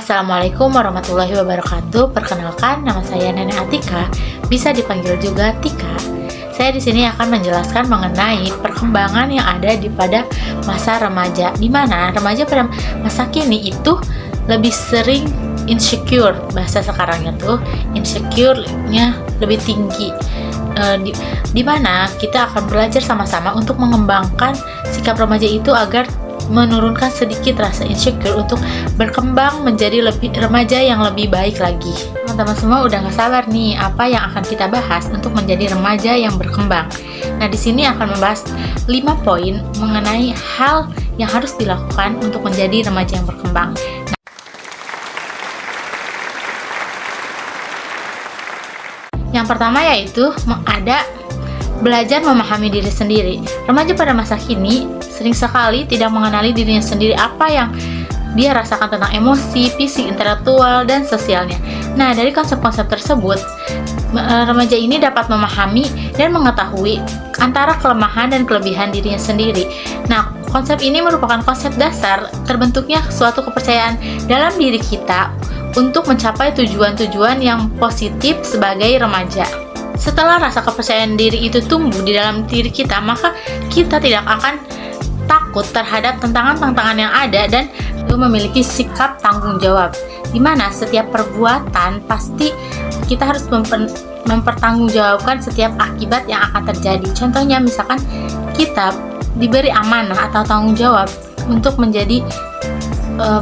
Assalamualaikum warahmatullahi wabarakatuh. Perkenalkan, nama saya Nenek Atika, bisa dipanggil juga Tika. Saya di sini akan menjelaskan mengenai perkembangan yang ada pada masa remaja, di mana remaja pada masa kini itu lebih sering insecure, bahasa sekarangnya tuh insecure-nya lebih tinggi. Di mana kita akan belajar sama-sama untuk mengembangkan sikap remaja itu agar menurunkan sedikit rasa insecure untuk berkembang menjadi remaja yang lebih baik lagi. Teman-teman semua udah gak sabar nih apa yang akan kita bahas untuk menjadi remaja yang berkembang. Nah, di sini akan membahas 5 poin mengenai hal yang harus dilakukan untuk menjadi remaja yang berkembang. Yang pertama yaitu ada belajar memahami diri sendiri. Remaja pada masa kini sering sekali tidak mengenali dirinya sendiri, apa yang dia rasakan tentang emosi, fisik, intelektual, dan sosialnya. Nah, dari konsep-konsep tersebut, remaja ini dapat memahami dan mengetahui antara kelemahan dan kelebihan dirinya sendiri. Nah, konsep ini merupakan konsep dasar terbentuknya suatu kepercayaan dalam diri kita untuk mencapai tujuan-tujuan yang positif sebagai remaja. Setelah rasa kepercayaan diri itu tumbuh di dalam diri kita, maka kita tidak akan takut terhadap tantangan-tantangan yang ada dan memiliki sikap tanggung jawab, di mana setiap perbuatan pasti kita harus mempertanggungjawabkan setiap akibat yang akan terjadi. Contohnya misalkan kita diberi amanah atau tanggung jawab untuk menjadi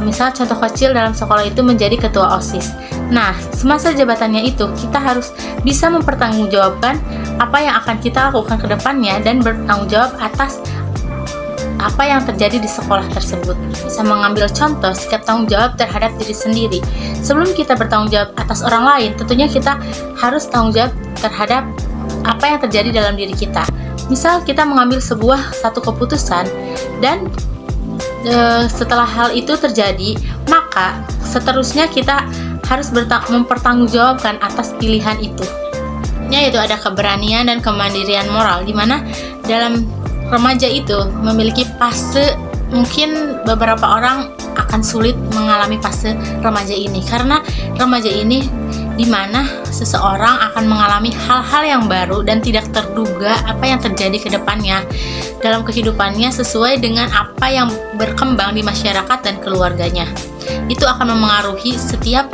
misal contoh kecil dalam sekolah itu menjadi ketua OSIS. Nah, semasa jabatannya itu kita harus bisa mempertanggungjawabkan apa yang akan kita lakukan ke depannya dan bertanggung jawab atas apa yang terjadi di sekolah tersebut. Bisa mengambil contoh sikap tanggung jawab terhadap diri sendiri. Sebelum kita bertanggung jawab atas orang lain, tentunya kita harus tanggung jawab terhadap apa yang terjadi dalam diri kita. Misal kita mengambil satu keputusan dan setelah hal itu terjadi, maka seterusnya kita harus mempertanggungjawabkan atas pilihan itu. Yaitu ada keberanian dan kemandirian moral, di mana dalam remaja itu memiliki fase, mungkin beberapa orang akan sulit mengalami fase remaja ini, karena remaja ini di mana seseorang akan mengalami hal-hal yang baru dan tidak terduga apa yang terjadi ke depannya dalam kehidupannya sesuai dengan apa yang berkembang di masyarakat dan keluarganya. Itu akan memengaruhi setiap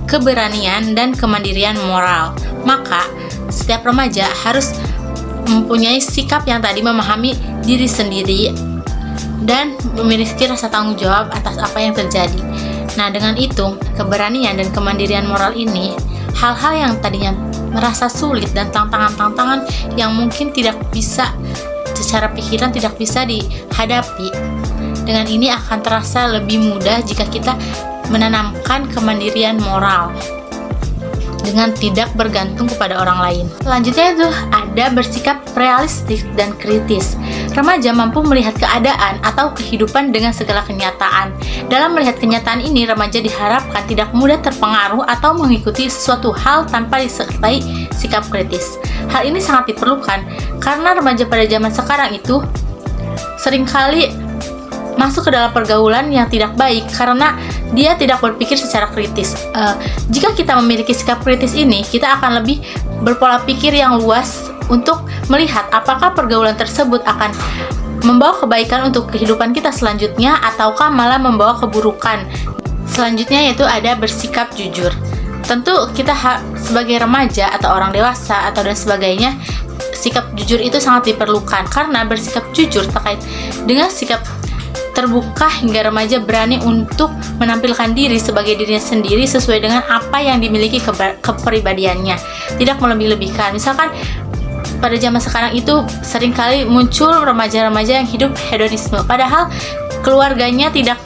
keberanian dan kemandirian moral. Maka setiap remaja harus mempunyai sikap yang tadi, memahami diri sendiri dan memiliki rasa tanggung jawab atas apa yang terjadi. Nah, dengan itu, keberanian dan kemandirian moral ini, hal-hal yang tadinya merasa sulit dan tantangan-tantangan yang mungkin tidak bisa secara pikiran tidak bisa dihadapi, dengan ini akan terasa lebih mudah jika kita menanamkan kemandirian moral dengan tidak bergantung kepada orang lain. Selanjutnya itu ada bersikap realistis dan kritis. Remaja mampu melihat keadaan atau kehidupan dengan segala kenyataan. Dalam melihat kenyataan ini, remaja diharapkan tidak mudah terpengaruh atau mengikuti sesuatu hal tanpa disertai sikap kritis. Hal ini sangat diperlukan karena remaja pada zaman sekarang itu seringkali masuk ke dalam pergaulan yang tidak baik karena dia tidak berpikir secara kritis. Jika kita memiliki sikap kritis ini, kita akan lebih berpola pikir yang luas untuk melihat apakah pergaulan tersebut akan membawa kebaikan untuk kehidupan kita selanjutnya ataukah malah membawa keburukan. Selanjutnya yaitu ada bersikap jujur. Tentu kita sebagai remaja atau orang dewasa atau dan sebagainya, sikap jujur itu sangat diperlukan karena bersikap jujur terkait dengan sikap terbuka hingga remaja berani untuk menampilkan diri sebagai dirinya sendiri sesuai dengan apa yang dimiliki kepribadiannya, tidak melebih-lebihkan. Misalkan pada zaman sekarang itu seringkali muncul remaja-remaja yang hidup hedonisme, padahal keluarganya tidak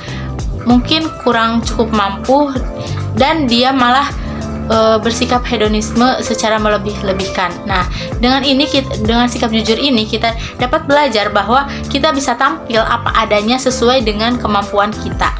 mungkin kurang cukup mampu dan dia malah bersikap hedonisme secara melebih-lebihkan. Nah, dengan sikap jujur ini kita dapat belajar bahwa kita bisa tampil apa adanya sesuai dengan kemampuan kita.